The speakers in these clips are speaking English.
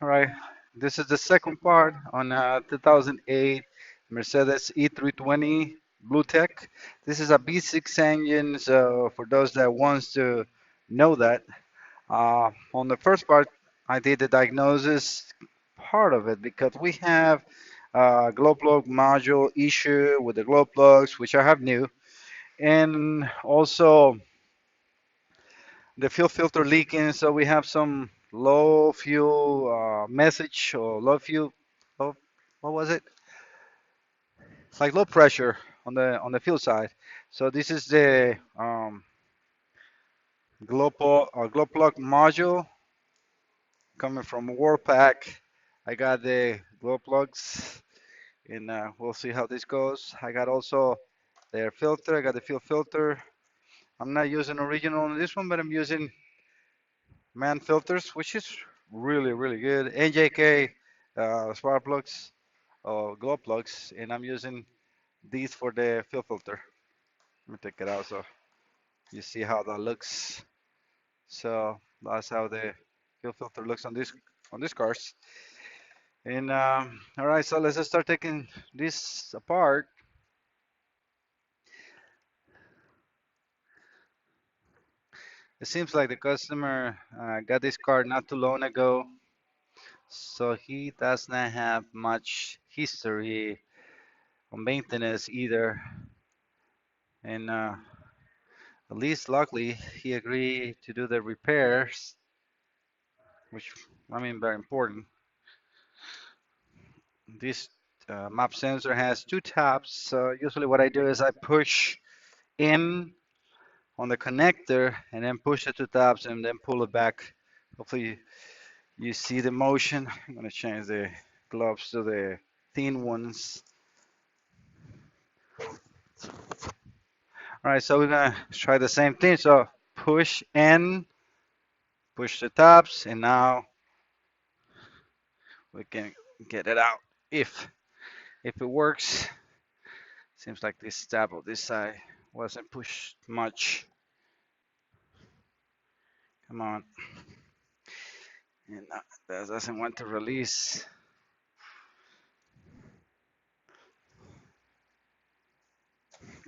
All right, this is the second part on 2008 Mercedes E320 Bluetec. This is a V6 engine, so for those that wants to know that, on the first part, I did the diagnosis part of it because we have glow plug module issue with the glow plugs, which I have new, and also the fuel filter leaking. So we have some low fuel message or low fuel. Oh, what was it? It's like low pressure on the fuel side. So this is the glow plug module coming from Warpack. I got the glow plugs, and we'll see how this goes. I got also the air filter. I got the fuel filter. I'm not using original on this one, but I'm using man filters, which is really good. NJK spark plugs or glow plugs, and I'm using these for the fuel filter. Let me take it out so you see how that looks. So that's how the fuel filter looks on these cars. And all right, so let's just start taking this apart. It seems like the customer got this car not too long ago, so he does not have much history on maintenance either. And at least luckily he agreed to do the repairs, which I mean very important. This map sensor has two taps, so usually what I do is I push in on the connector and then push the two tabs and then pull it back. Hopefully you see the motion. I'm gonna change the gloves to the thin ones. All right, so we're gonna try the same thing. So push in, push the tabs, and now we can get it out. If it works, seems like this tab of this side wasn't pushed much. Come on, and that doesn't want to release.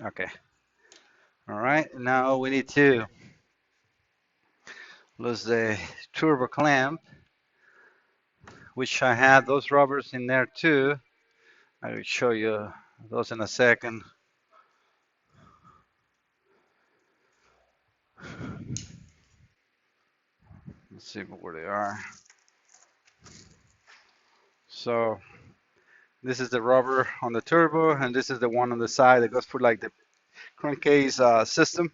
Okay. All right, now we need to lose the turbo clamp, which I had those rubbers in there too. I will show you those in a second. Let's see where they are. So this is the rubber on the turbo, and this is the one on the side that goes for like the crankcase system.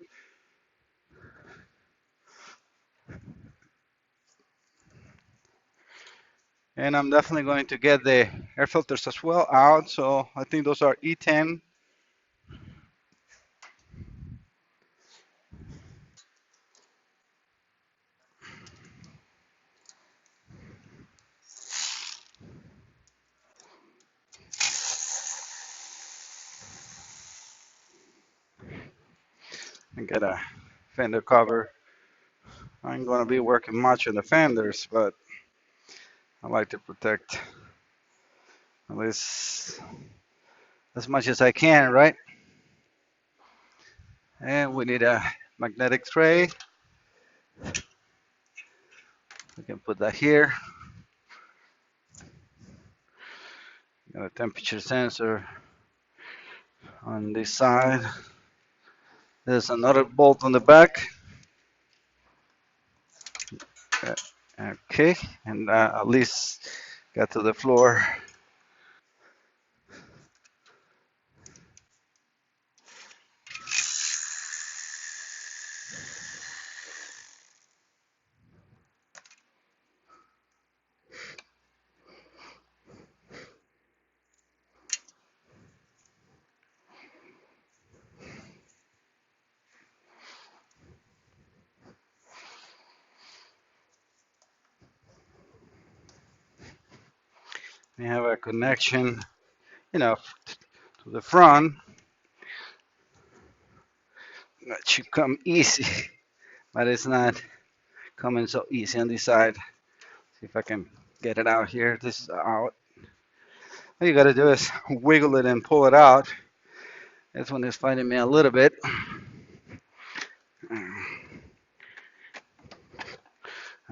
And I'm definitely going to get the air filters as well out. So I think those are E10. And get a fender cover. I'm going to be working much on the fenders, but I like to protect at least as much as I can, right? And we need a magnetic tray. We can put that here. Got a temperature sensor on this side. There's another bolt on the back. Okay, and at least got to the floor. We have a connection, you know, to the front. That should come easy, but it's not coming so easy on this side. See if I can Get it out here. This out. All you gotta do is wiggle it and pull it out. This one is fighting me a little bit.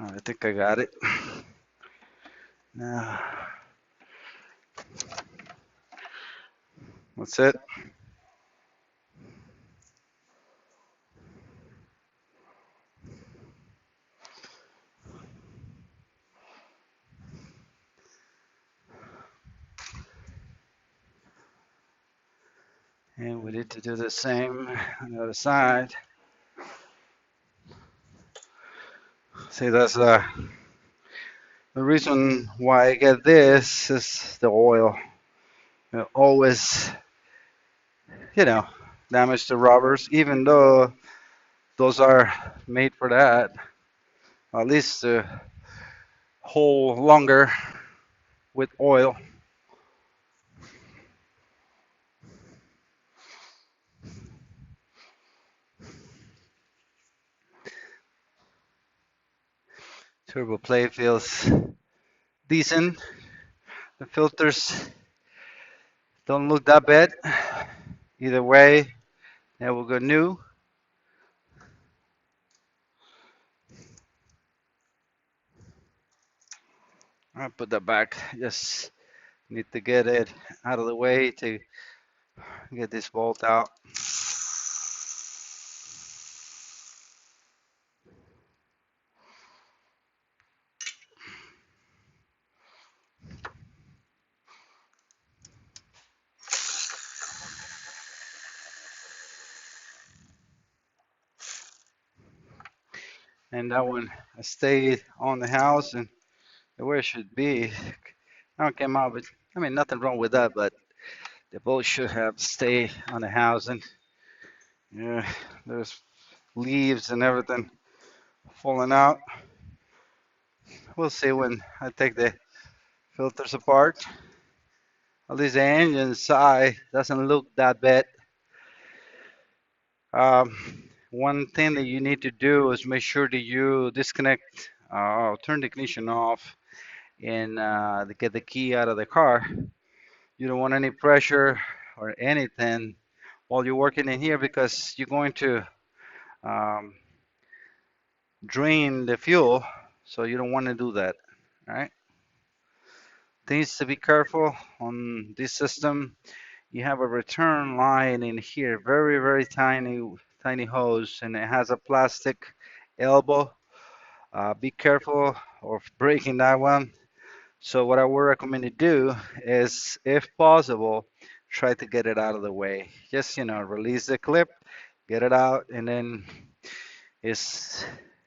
I think I got it. Now, that's it. And we need to do the same on the other side. See, that's the reason why I get this is the oil. It always, you know, damage the rubbers, even though those are made for that. At least hold longer with oil. Turbo play feels decent. The filters don't look that bad. Either way, they will go new. I'll put that back. Just need to get it out of the way to get this bolt out. And that one I stayed on the house and where it should be. Now it came out, but I mean nothing wrong with that, but the bolt should have stayed on the house. And yeah, there's leaves and everything falling out. We'll see when I take the filters apart. At least the engine side doesn't look that bad. One thing that you need to do is make sure that you disconnect, turn the ignition off, and get the key out of the car. You don't want any pressure or anything while you're working in here because you're going to um, drain the fuel, so you don't want to do that. All right. Things to be careful on this system. You have a return line in here, very, very tiny hose, and it has a plastic elbow. Be careful of breaking that one. So what I would recommend you do is, if possible, try to get it out of the way. Just, release the clip, get it out, and then it's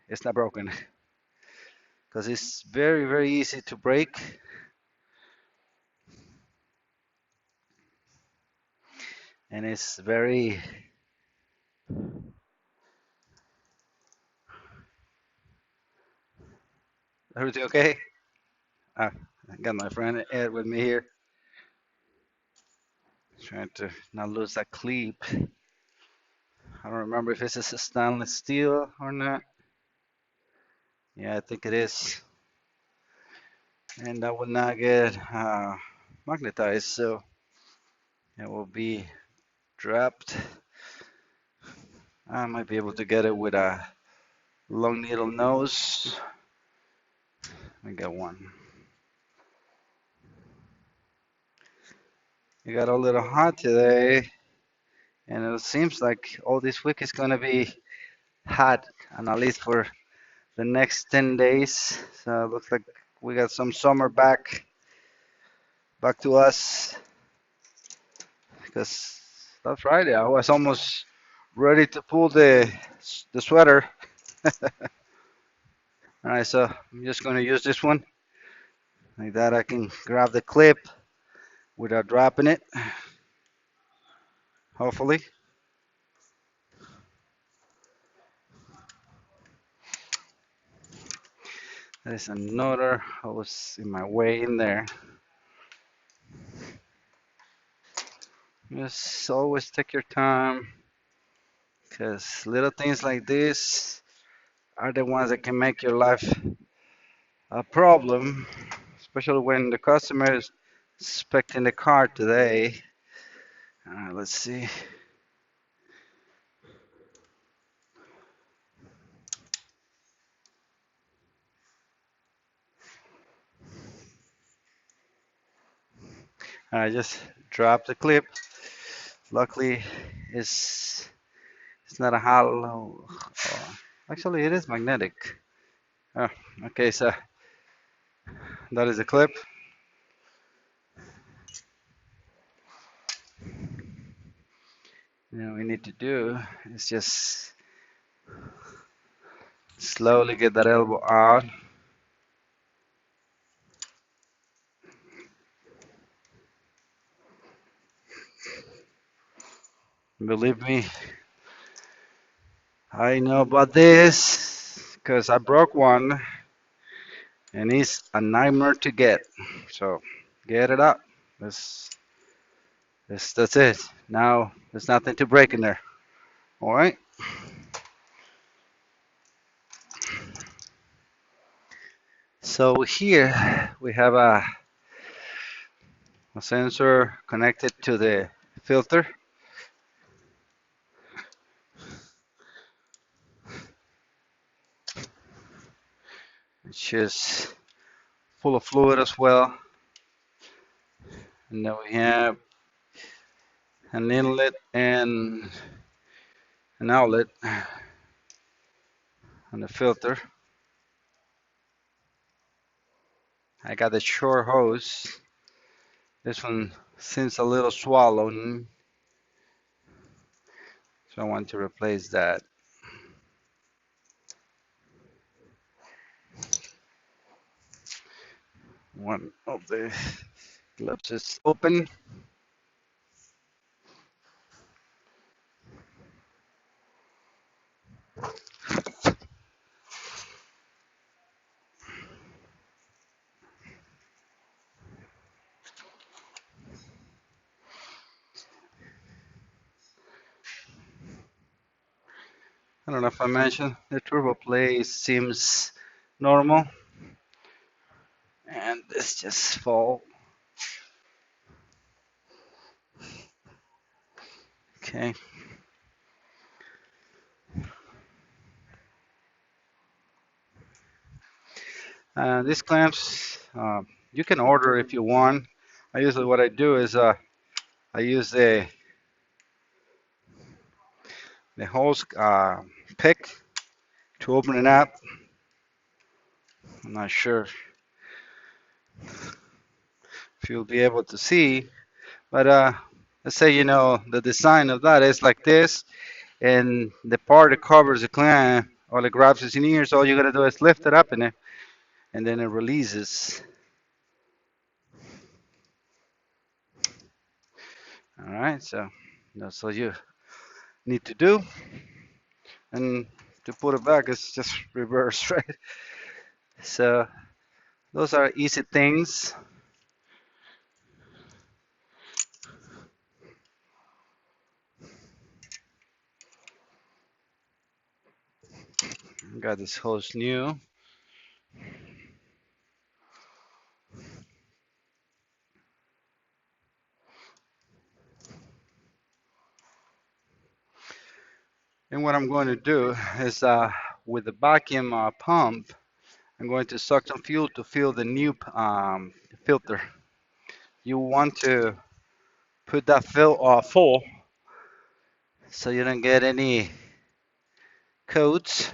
it's not broken because it's very, very easy to break, and it's very. Everything okay? I got my friend Ed with me here, trying to not lose that clip. I don't remember if this is a stainless steel or not. Yeah, I think it is. And that will not get magnetized, so it will be dropped. I might be able to get it with a long needle nose. Let me get one. It got a little hot today, and it seems like all this week is gonna be hot, and at least for the next 10 days. So it looks like we got some summer back to us. Because that's right, I was almost ready to pull the sweater. All right, so I'm just gonna use this one like that. I can grab the clip without dropping it, hopefully. There's another hose in my way in there. Just always take your time, because little things like this are the ones that can make your life a problem. especially when the customer is expecting the car today. Let's see. I just dropped the clip. Luckily, it's not a hollow. Actually, it is magnetic. Oh, okay, so that is the clip. Now we need to do is just slowly get that elbow out. Believe me, I know about this because I broke one and it's a nightmare to get. So get it up. That's that's it. Now there's nothing to break in there. All right. So here we have a sensor connected to the filter, which is full of fluid as well. And then we have an inlet and an outlet on the filter. I got the short hose. This one seems a little swollen, so I want to replace that. One of the gloves is open. I don't know if I mentioned the turbo play seems normal, and this just fall. Okay. These clamps, you can order if you want. I usually what I do is I use the hose pick to open it up. I'm not sure if you'll be able to see, but let's say you know the design of that is like this, and the part that covers the clamp or the grabs is in here, so all you gotta do is lift it up in it, and then it releases. All right, so that's all you need to do, and to put it back, it's just reverse, right? So those are easy things. Got this hose new. And what I'm going to do is with the vacuum pump, I'm going to suck some fuel to fill the new filter. You want to put that full so you don't get any coats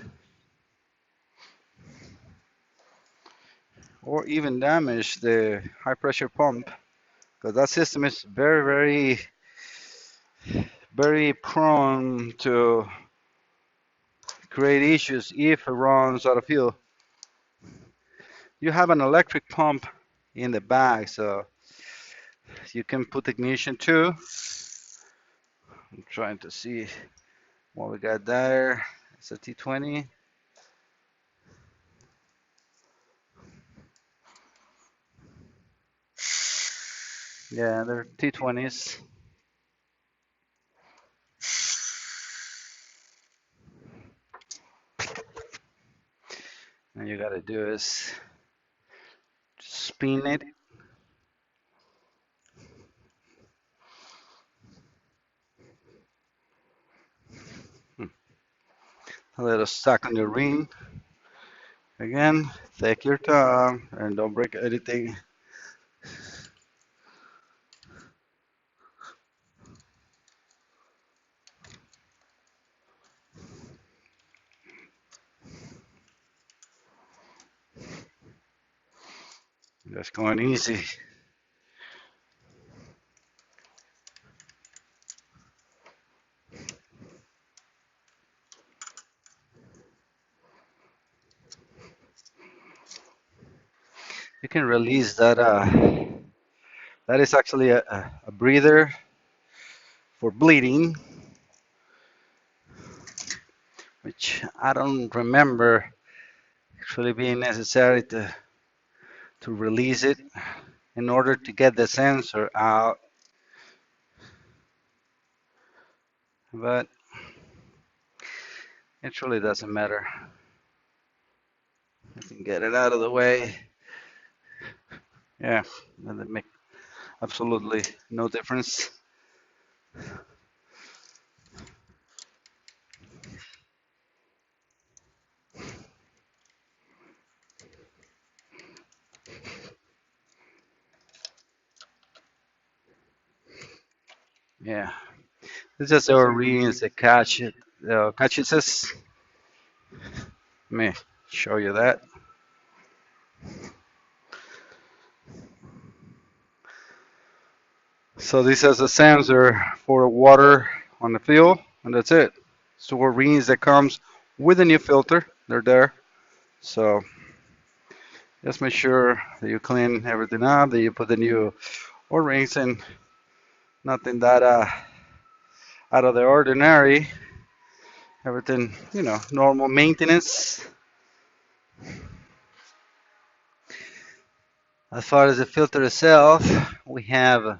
or even damage the high pressure pump, because that system is very prone to create issues if it runs out of fuel. You have an electric pump in the back, so you can put ignition too. I'm trying to see what we got there. It's a T20. Yeah, they're T20s. And you gotta do is just spin it. A little stuck on the ring. Again, take your time and don't break anything. Just going easy. You can release that. That is actually a breather for bleeding, which I don't remember actually being necessary to release it in order to get the sensor out. But it really doesn't matter. I can get it out of the way. Yeah, that make absolutely no difference. Yeah, it's just our readings that catches us. Let me show you that. So this has a sensor for water on the field, and that's it. So our readings that comes with a new filter, they're there. So just make sure that you clean everything up, that you put the new O-rings in, nothing that out of the ordinary. Everything, normal maintenance. As far as the filter itself, we have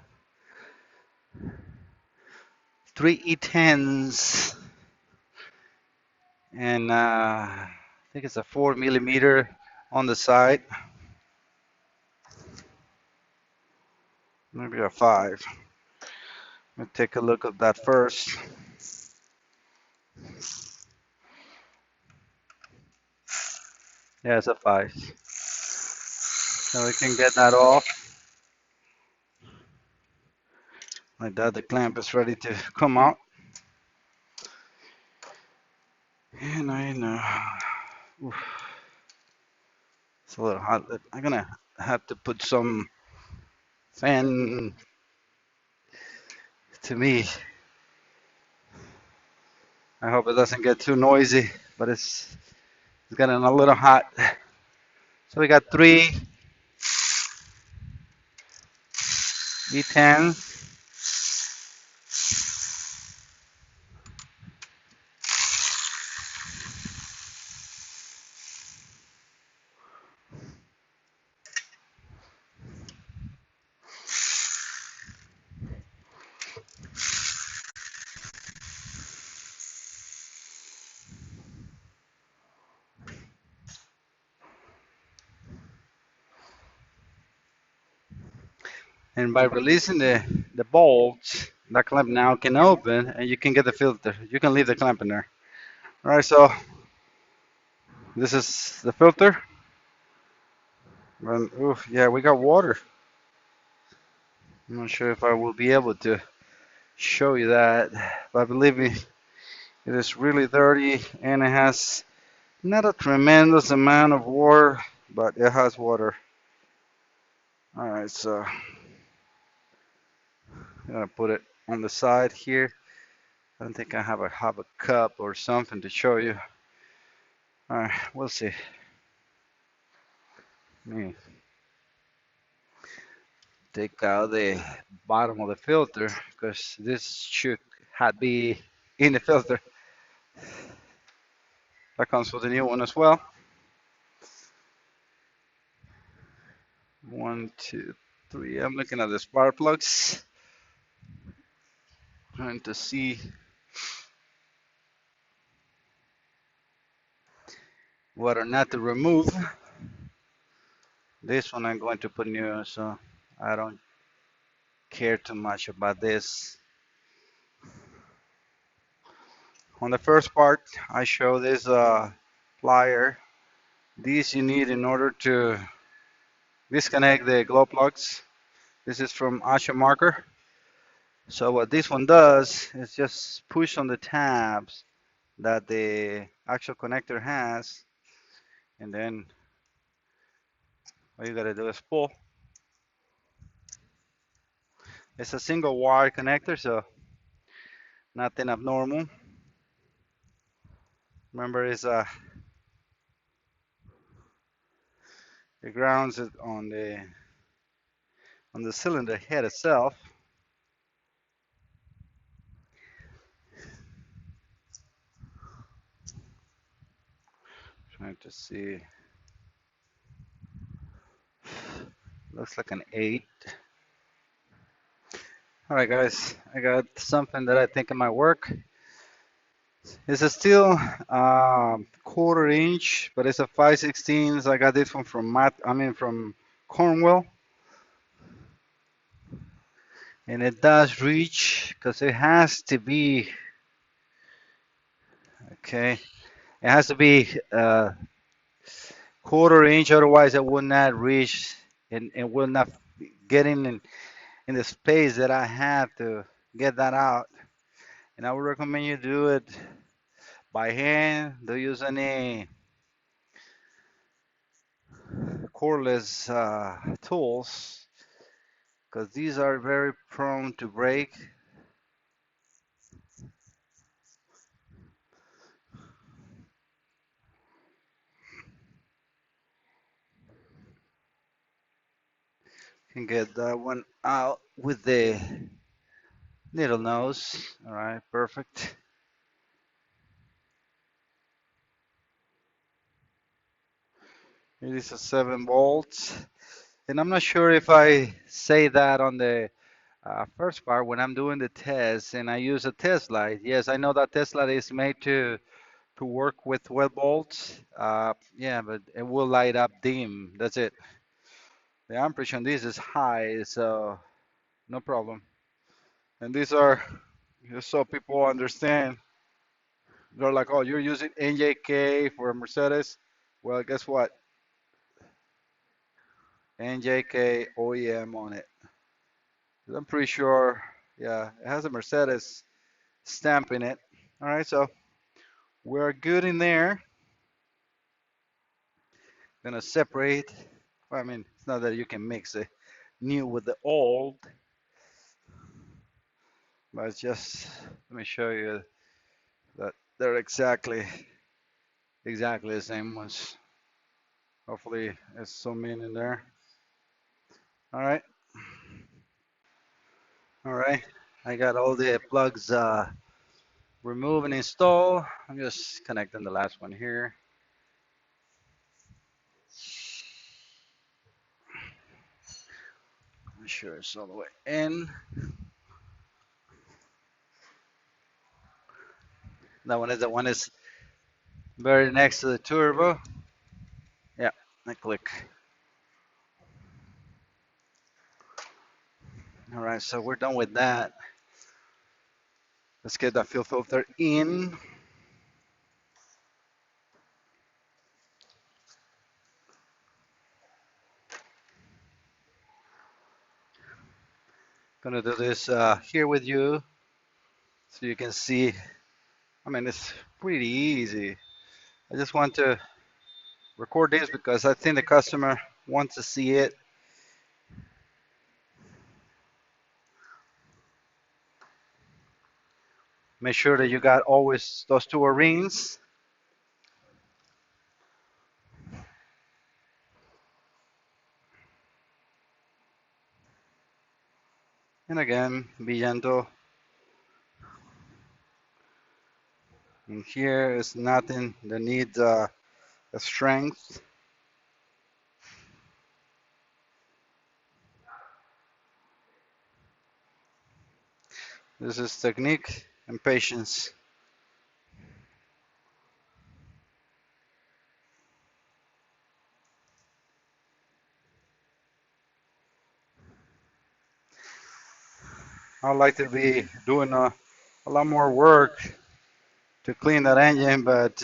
three E10s and I think it's a 4 millimeter on the side, maybe a 5. Let me take a look at that first. Yeah, it's a 5. So we can get that off. Like that, the clamp is ready to come out. And I know. Oof, it's a little hot. I'm gonna have to put some fan to me. I hope it doesn't get too noisy, but it's getting a little hot. So we got three V10s. And by releasing the bolts, that clamp now can open and you can get the filter. You can leave the clamp in there. All right, so this is the filter. And, oof, yeah, we got water. I'm not sure if I will be able to show you that, but believe me, it is really dirty and it has not a tremendous amount of water, but it has water. All right, so I'm gonna put it on the side here. I don't think I have a cup or something to show you. All right, we'll see. Let me take out the bottom of the filter because this should have be in the filter. That comes with the new one as well. One, two, three. I'm looking at the spark plugs, trying to see what or not to remove. This one I'm going to put new, so I don't care too much about this. On the first part, I show this plier. These you need in order to disconnect the glow plugs. This is from Asha Marker. So what this one does is just push on the tabs that the actual connector has, and then all you gotta do is pull. It's a single wire connector, so nothing abnormal. Remember, it grounds it on the cylinder head itself. Trying to see. Looks like an 8. All right, guys, I got something that I think it might work. It's a steel quarter inch, but it's a 5/16. I got this one from from Cornwall, and it does reach because it has to be okay. It has to be quarter inch, otherwise it will not reach and will not get in the space that I have to get that out. And I would recommend you do it by hand. Don't use any cordless tools because these are very prone to break. Can get that one out with the needle nose. All right, perfect. It is a 7 volts. And I'm not sure if I say that on the first part when I'm doing the test and I use a test light. Yes, I know that test light is made to work with 12 volts. Yeah, but it will light up dim. That's it. The amperage on this is high, so no problem. And these are just so people understand. They're like, oh, you're using NJK for a Mercedes. Well, guess what? NJK OEM on it. I'm pretty sure, yeah, it has a Mercedes stamp in it. All right, so we're good in there. Gonna separate. Well, I mean, it's not that you can mix the new with the old, but it's just let me show you that they're exactly the same ones. Hopefully, it's zoom in there. All right, all right. I got all the plugs removed and installed. I'm just connecting the last one here. Make sure it's all the way in. That one is the one is very next to the turbo. Yeah, I click. All right, so we're done with that. Let's get that fuel filter in. Gonna do this here with you so you can see. I mean, it's pretty easy. I just want to record this because I think the customer wants to see it. Make sure that you got always those two O-rings. And again, be gentle. And here is nothing that needs a strength. This is technique and patience. I'd like to be doing a lot more work to clean that engine, but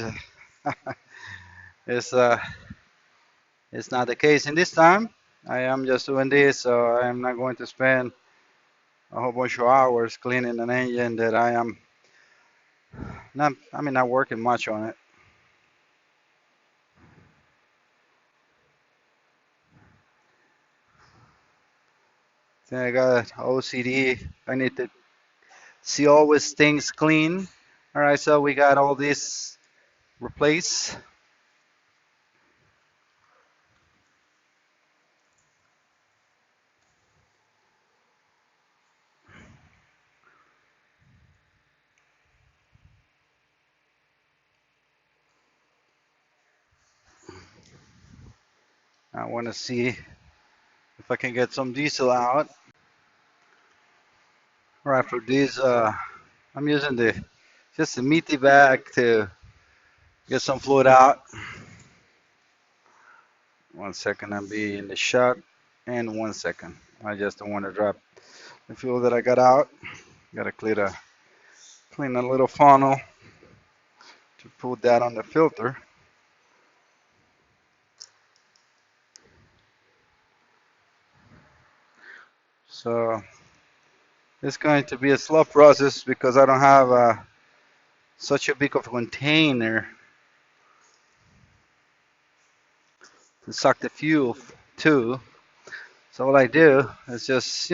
it's uh, it's not the case in this time. I am just doing this, so I am not going to spend a whole bunch of hours cleaning an engine that I am not working much on it. Then I got OCD. I need to see always things clean. All right, so we got all this replaced. I want to see if I can get some diesel out. All right, for this, I'm using the just a meaty bag to get some fluid out. 1 second, I'll be in the shot, and 1 second. I just don't want to drop the fuel that I got out. Got to clean a little funnel to put that on the filter. So it's going to be a slow process because I don't have such a big of a container to suck the fuel to. So what I do is just,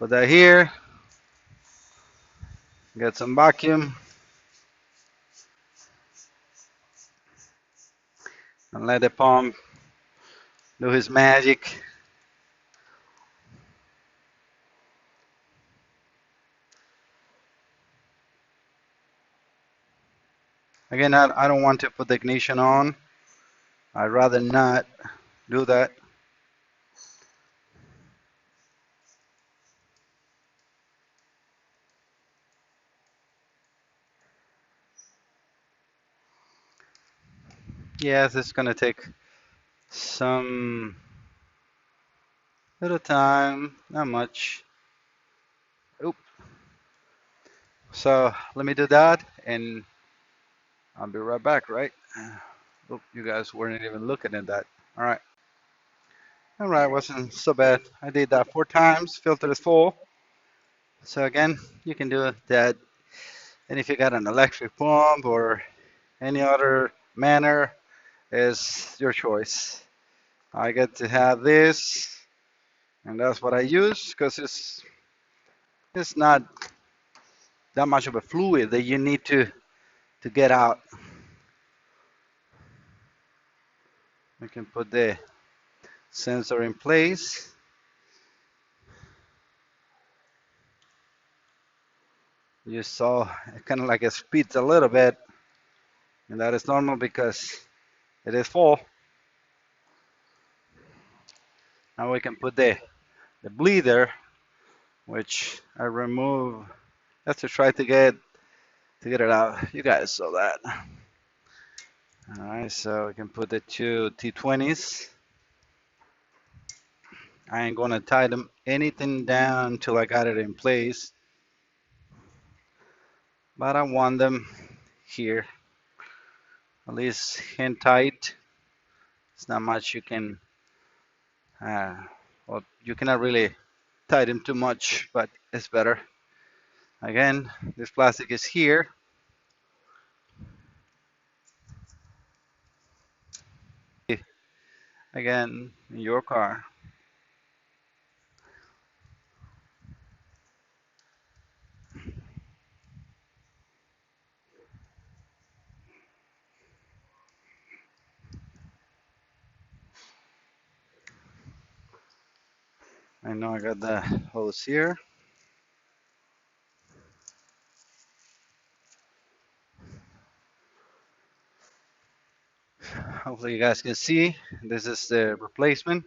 put that here, get some vacuum, and let the pump do his magic. Again, I don't want to put the ignition on. I'd rather not do that. Yes, it's gonna take some little time, not much. Oop. So let me do that, and I'll be right back, right? Oop, you guys weren't even looking at that. All right. All right, wasn't so bad. I did that 4 times. Filter is full. So again, you can do that. And if you got an electric pump or any other manner, is your choice. I get to have this, and that's what I use because it's not that much of a fluid that you need to get out. We can put the sensor in place. You saw it kind of like it speeds a little bit, and that is normal because it is full. Now we can put the bleeder, which I remove. Let's try to get it out. You guys saw that. All right, so we can put the two T20s. I ain't gonna tie them anything down till I got it in place, but I want them here, at least hand tight. It's not much you can, uh, well, you cannot really tie them too much, but it's better. Again, this plastic is here. Again, in your car. I know I got the hose here. Hopefully you guys can see. This is the replacement.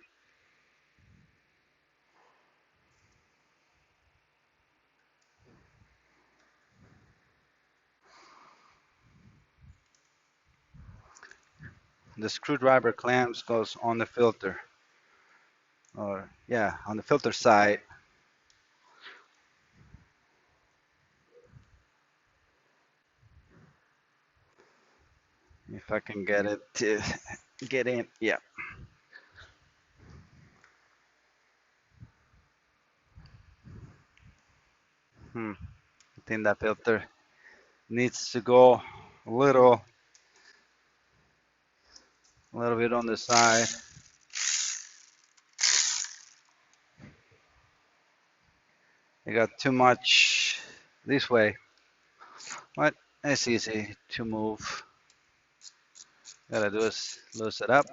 The screwdriver clamps goes on the filter, or yeah, on the filter side. If I can get it to get in. Yeah. I think that filter needs to go a little bit on the side. I got too much this way, but it's easy to move. Gotta do is loose it up.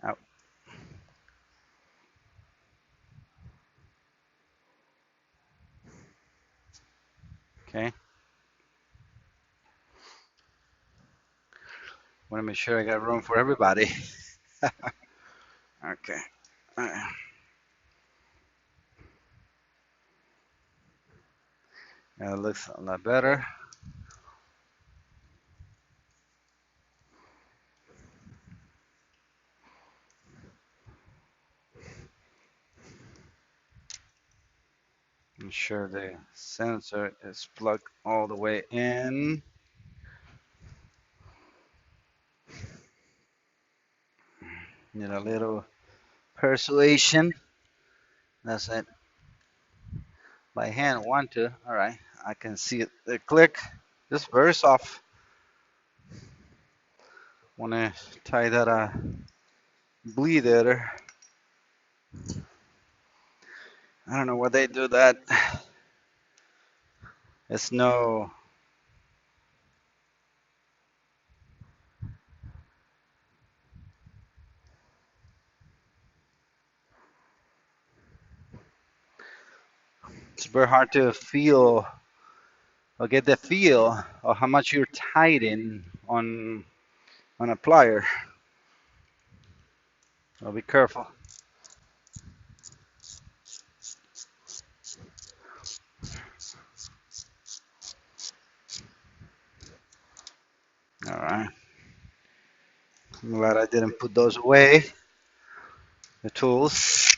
Out. Okay. Want to make sure I got room for everybody. Okay. Alright. That looks a lot better. Ensure the sensor is plugged all the way in. Need a little persuasion. That's it. By hand, one, two. All right. I can see it. The click. Just very soft. Want to tie that bleeder. I don't know why they do that. It's no. It's very hard to feel or get the feel of how much you're tied in on a plier. So be careful. All right. I'm glad I didn't put those away. The tools.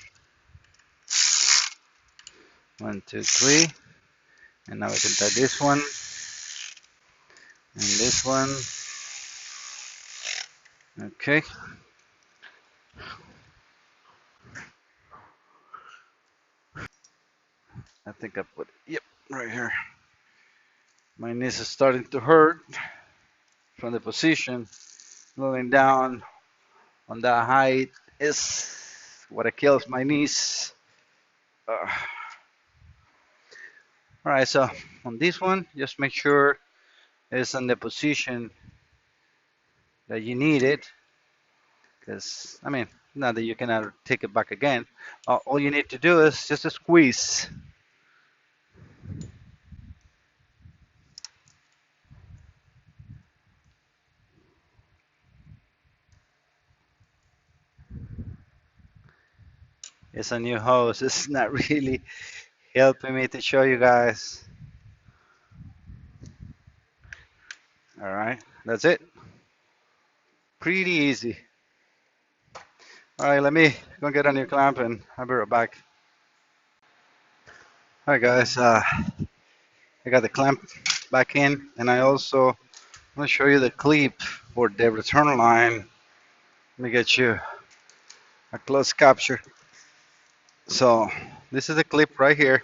One, two, three. And now we can tie this one and this one. Okay. I think I put it. Yep, right here. My knees is starting to hurt from the position. Moving down on that height is what kills my knees. All right, so on this one, just make sure it's in the position that you need it. Because, I mean, not that you cannot take it back again. All you need to do is just a squeeze. It's a new hose. It's not really helping me to show you guys. All right, that's it. Pretty easy. All right, let me go get a new clamp and I'll be right back. All right, guys, I got the clamp back in, and I also want to show you the clip for the return line. Let me get you a close capture. So this is the clip right here.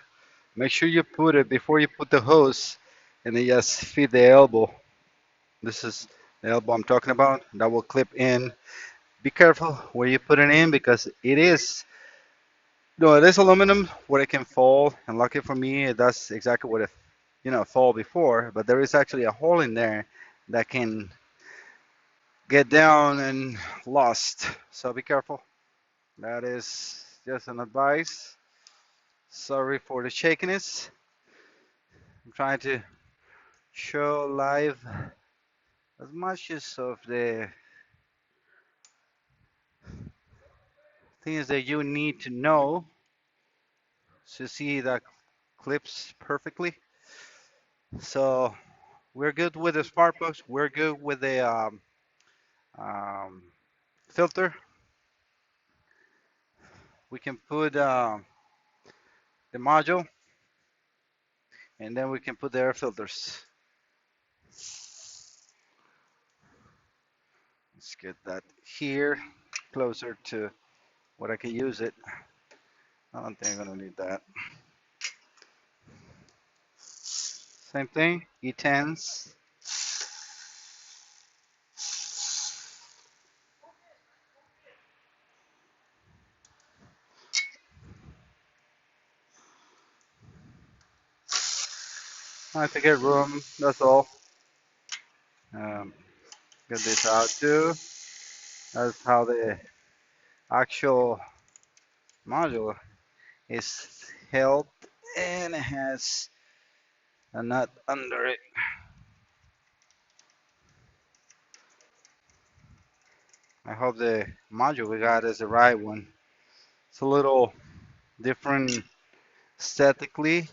Make sure you put it before you put the hose, and then just feed the elbow. This is the elbow I'm talking about. That will clip in. Be careful where you put it in because it is no, it is aluminum where it can fall. And lucky for me, it does exactly what it fall before. But there is actually a hole in there that can get down and lost. So be careful. That is just an advice. Sorry for the shakiness. I'm trying to show live as much as of the things that you need to know to see that clips perfectly. So we're good with the spark plugs. We're good with the um, filter. We can put the module. and then we can put the air filters. Let's get that here closer to what I can use it. I don't think I'm gonna need that. Same thing, E10s. I have to get room, that's all. Um, get this out too. That's how the actual module is held, and it has a nut under it. I hope the module we got is the right one. It's a little different aesthetically.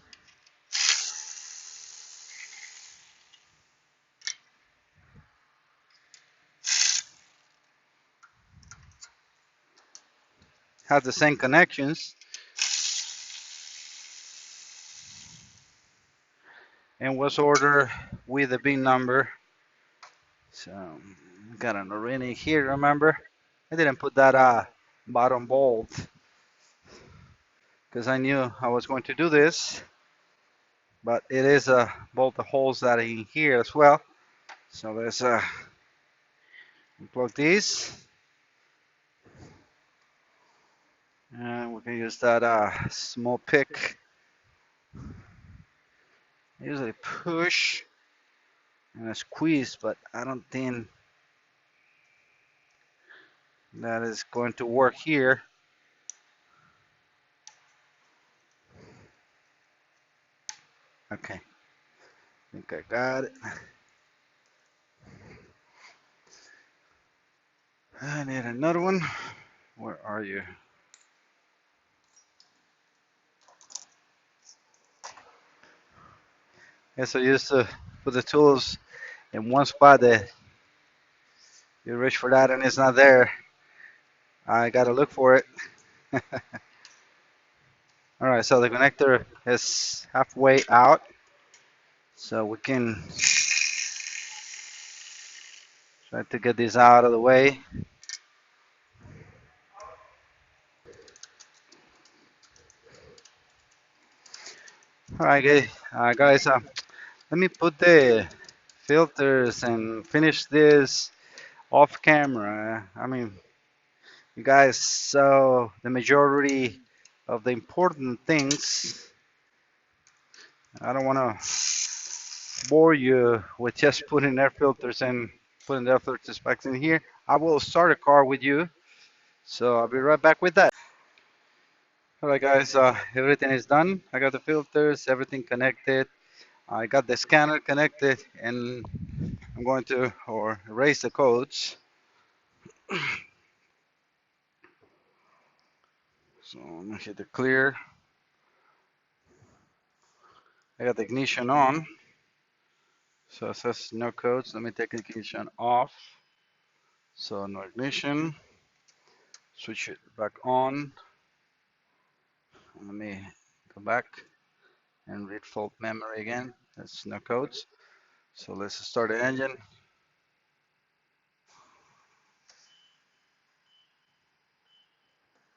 Has the same connections and was ordered with the big number. So got an O-ring here, remember? I didn't put that bottom bolt because I knew I was going to do this, but it is a bolt that holds that in here as well. So let's unplug these, and we can use that small pick. I usually push and I squeeze, but I don't think that is going to work here. Okay, I think I got it. I need another one. Where are you? Yes, I used to put the tools in one spot that you reach for that and it's not there. I gotta look for it. All right, so the connector is halfway out, so we can try to get this out of the way. All right, guys, let me put the filters and finish this off camera. I mean, you guys saw the majority of the important things. I don't want to bore you with just putting air filters and putting the air filters back in here. I will start a car with you, so I'll be right back with that. All right, guys, everything is done. I got the filters, everything connected. I got the scanner connected, and I'm going to erase the codes. So I'm gonna hit the clear. I got the ignition on, so it says no codes. Let me take the ignition off. So no ignition. Switch it back on. Let me go back and read fault memory again. That's no codes. So let's start the engine.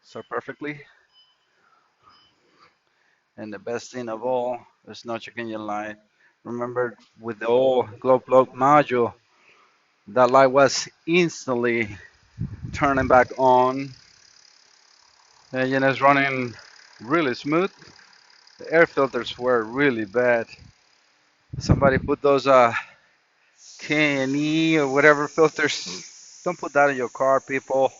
Start perfectly. And the best thing of all is no check engine light. Remember, with the old glow plug module, that light was instantly turning back on. The engine is running really smooth. The air filters were really bad. Somebody put those K and E or whatever filters. Don't put that in your car, people.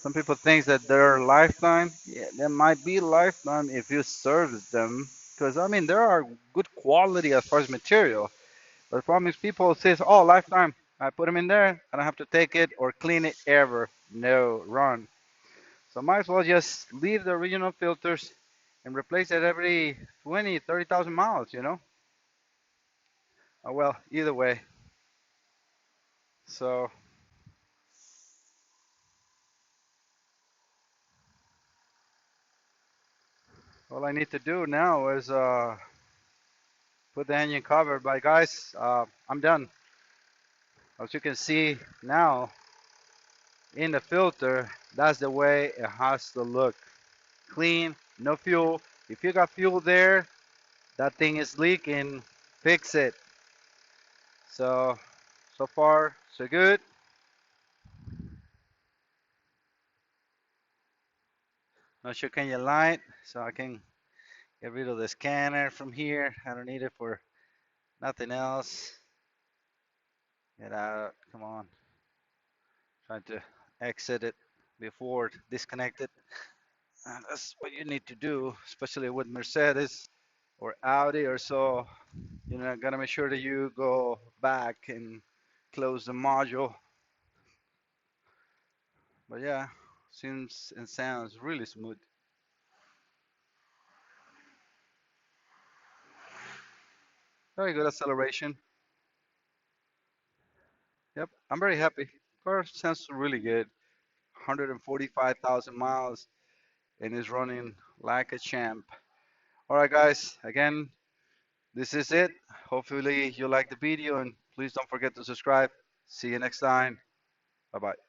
Some people think that they're lifetime. Yeah, they might be lifetime if you service them. Because I mean, there are good quality as far as material. But the problem is people says, "Oh, lifetime. I put them in there. I don't have to take it or clean it ever." No, run. So might as well just leave the original filters and replace it every 20, 30,000 miles. Oh, well, either way. So All I need to do now is put the engine cover. But guys, I'm done. As you can see now in the filter, that's the way it has to look. Clean, no fuel. If you got fuel there, that thing is leaking, fix it. So far, so good. Now can you light so I can get rid of the scanner from here. I don't need it for nothing else. Get out, come on. Trying to exit it before disconnect it. And that's what you need to do, especially with Mercedes or Audi or so. You know, gotta make sure that you go back and close the module. But yeah, seems and sounds really smooth. Very good acceleration. Yep, I'm very happy. Car sounds really good. 145,000 miles and is running like a champ. All right, guys. Again, this is it. Hopefully you like the video and please don't forget to subscribe. See you next time. Bye bye.